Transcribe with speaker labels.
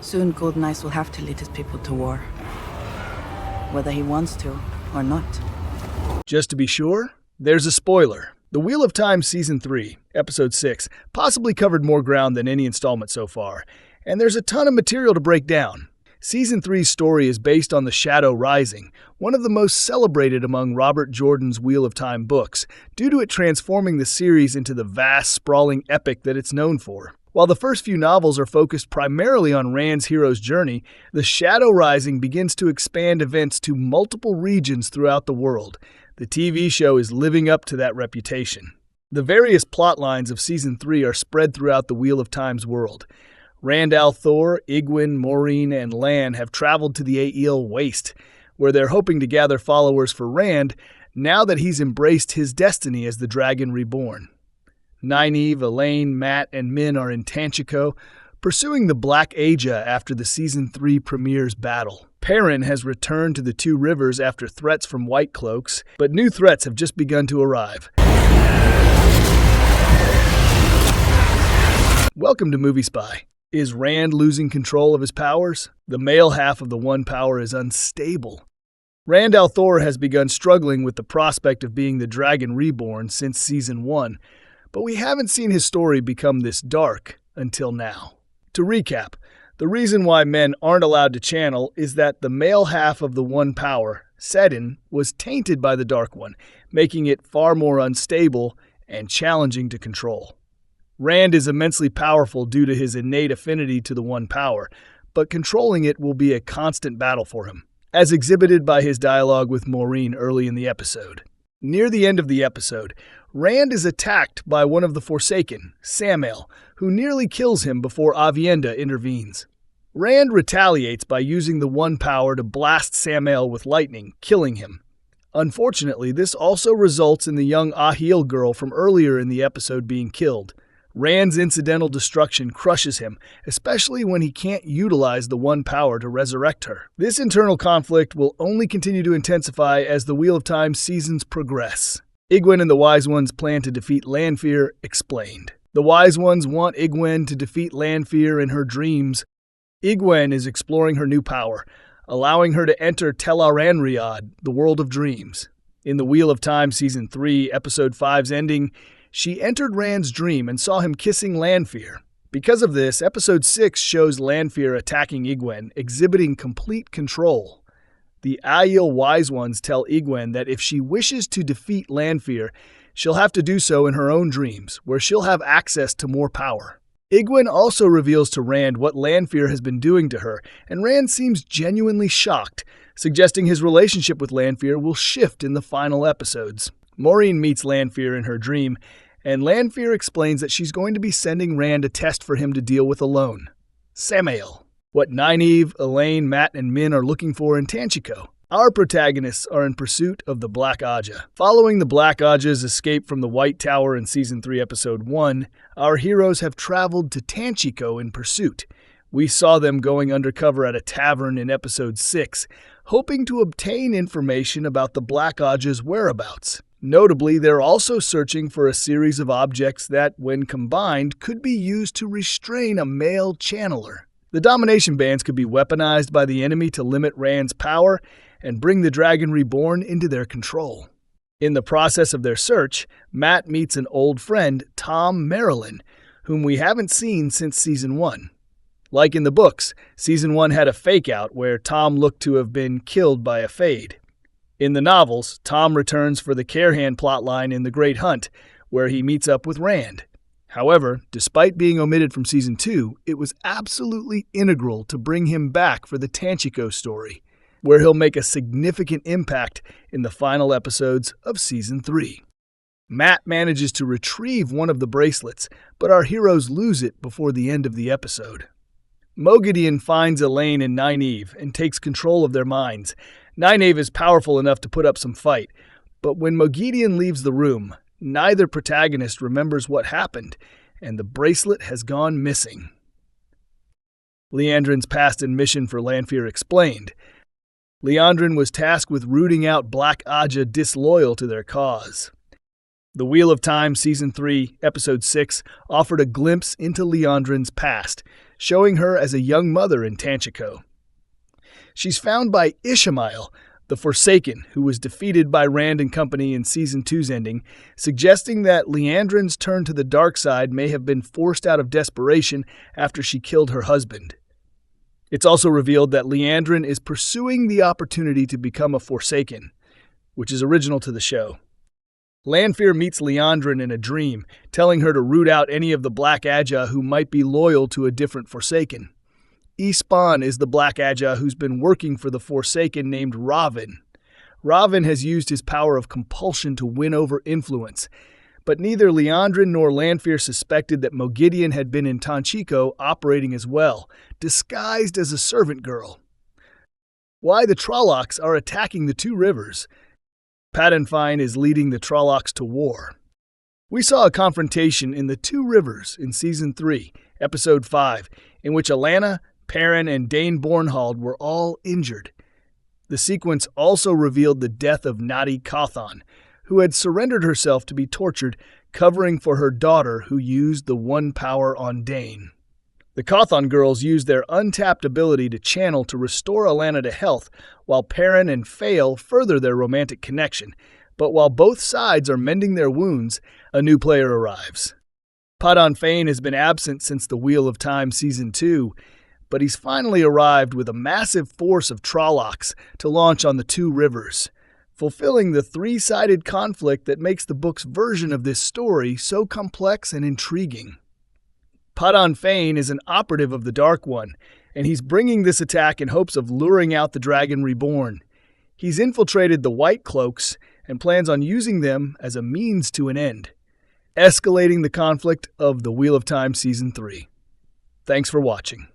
Speaker 1: Soon Golden Eyes will have to lead his people to war. Whether he wants to or not.
Speaker 2: Just to be sure, there's a spoiler. The Wheel of Time Season 3, Episode 6, possibly covered more ground than any installment so far, and there's a ton of material to break down. Season 3's story is based on The Shadow Rising, one of the most celebrated among Robert Jordan's Wheel of Time books, due to it transforming the series into the vast, sprawling epic that it's known for. While the first few novels are focused primarily on Rand's hero's journey, The Shadow Rising begins to expand events to multiple regions throughout the world. The TV show is living up to that reputation. The various plotlines of Season 3 are spread throughout the Wheel of Time's world. Rand al'Thor, Egwene, Moiraine, and Lan have traveled to the Aiel Waste, where they're hoping to gather followers for Rand now that he's embraced his destiny as the Dragon Reborn. Nynaeve, Elayne, Mat, and Min are in Tanchico, pursuing the Black Ajah after the Season 3 premiere's battle. Perrin has returned to the Two Rivers after threats from White Cloaks, but new threats have just begun to arrive. Welcome to Movie Spy. Is Rand losing control of his powers? The male half of the One Power is unstable. Rand al'Thor has begun struggling with the prospect of being the Dragon Reborn since Season 1, but we haven't seen his story become this dark until now. To recap, the reason why men aren't allowed to channel is that the male half of the One Power, Sedin, was tainted by the Dark One, making it far more unstable and challenging to control. Rand is immensely powerful due to his innate affinity to the One Power, but controlling it will be a constant battle for him, as exhibited by his dialogue with Moiraine early in the episode. Near the end of the episode, Rand is attacked by one of the Forsaken, Samael, who nearly kills him before Aviendha intervenes. Rand retaliates by using the One Power to blast Samael with lightning, killing him. Unfortunately, this also results in the young Aiel girl from earlier in the episode being killed. Rand's incidental destruction crushes him, especially when he can't utilize the One Power to resurrect her. This internal conflict will only continue to intensify as the Wheel of Time seasons progress. Egwene and the Wise Ones plan to defeat Lanfear, explained. The Wise Ones want Egwene to defeat Lanfear in her dreams. Egwene is exploring her new power, allowing her to enter Tel'aran'rhiod, the world of dreams. In the Wheel of Time Season 3, Episode 5's ending, she entered Rand's dream and saw him kissing Lanfear. Because of this, Episode 6 shows Lanfear attacking Egwene, exhibiting complete control. The Aiel Wise Ones tell Egwene that if she wishes to defeat Lanfear, she'll have to do so in her own dreams, where she'll have access to more power. Egwene also reveals to Rand what Lanfear has been doing to her, and Rand seems genuinely shocked, suggesting his relationship with Lanfear will shift in the final episodes. Moiraine meets Lanfear in her dream, and Lanfear explains that she's going to be sending Rand a test for him to deal with alone. Samael. What Nynaeve, Elayne, Mat, and Min are looking for in Tanchico. Our protagonists are in pursuit of the Black Ajah. Following the Black Ajah's escape from the White Tower in Season 3, Episode 1, our heroes have traveled to Tanchico in pursuit. We saw them going undercover at a tavern in Episode 6, hoping to obtain information about the Black Ajah's whereabouts. Notably, they're also searching for a series of objects that, when combined, could be used to restrain a male channeler. The domination bands could be weaponized by the enemy to limit Rand's power and bring the Dragon Reborn into their control. In the process of their search, Mat meets an old friend, Tom Merrilin, whom we haven't seen since Season 1. Like in the books, Season 1 had a fake-out where Tom looked to have been killed by a fade. In the novels, Tom returns for the Cairhand plotline in The Great Hunt, where he meets up with Rand. However, despite being omitted from Season 2, it was absolutely integral to bring him back for the Tanchico story, where he'll make a significant impact in the final episodes of Season 3. Mat manages to retrieve one of the bracelets, but our heroes lose it before the end of the episode. Moghedien finds Elayne and Nynaeve and takes control of their minds. Nynaeve is powerful enough to put up some fight, but when Moghedien leaves the room, neither protagonist remembers what happened, and the bracelet has gone missing. Liandrin's past and mission for Lanfear explained. Liandrin was tasked with rooting out Black Ajah disloyal to their cause. The Wheel of Time Season 3, Episode 6 offered a glimpse into Liandrin's past, showing her as a young mother in Tanchico. She's found by Ishamael, the Forsaken, who was defeated by Rand and company in Season 2's ending, suggesting that Liandrin's turn to the dark side may have been forced out of desperation after she killed her husband. It's also revealed that Liandrin is pursuing the opportunity to become a Forsaken, which is original to the show. Lanfear meets Liandrin in a dream, telling her to root out any of the Black Ajah who might be loyal to a different Forsaken. Espan is the Black Ajah who's been working for the Forsaken named Ravin. Ravin has used his power of compulsion to win over influence, but neither Liandrin nor Lanfear suspected that Moghedien had been in Tanchico operating as well, disguised as a servant girl. Why the Trollocs are attacking the two rivers. Padenfine is leading the Trollocs to war. We saw a confrontation in the Two Rivers in Season 3, Episode 5, in which Alanna, Perrin, and Dane Bornhald were all injured. The sequence also revealed the death of Nadi Cawthon, who had surrendered herself to be tortured, covering for her daughter who used the One Power on Dane. The Cawthon girls used their untapped ability to channel to restore Alanna to health, while Perrin and Fael further their romantic connection. But while both sides are mending their wounds, a new player arrives. Padan Fain has been absent since the Wheel of Time Season 2, but he's finally arrived with a massive force of Trollocs to launch on the Two Rivers, fulfilling the three-sided conflict that makes the book's version of this story so complex and intriguing. Padan Fain is an operative of the Dark One, and he's bringing this attack in hopes of luring out the Dragon Reborn. He's infiltrated the White Cloaks and plans on using them as a means to an end, escalating the conflict of the Wheel of Time Season 3. Thanks for watching.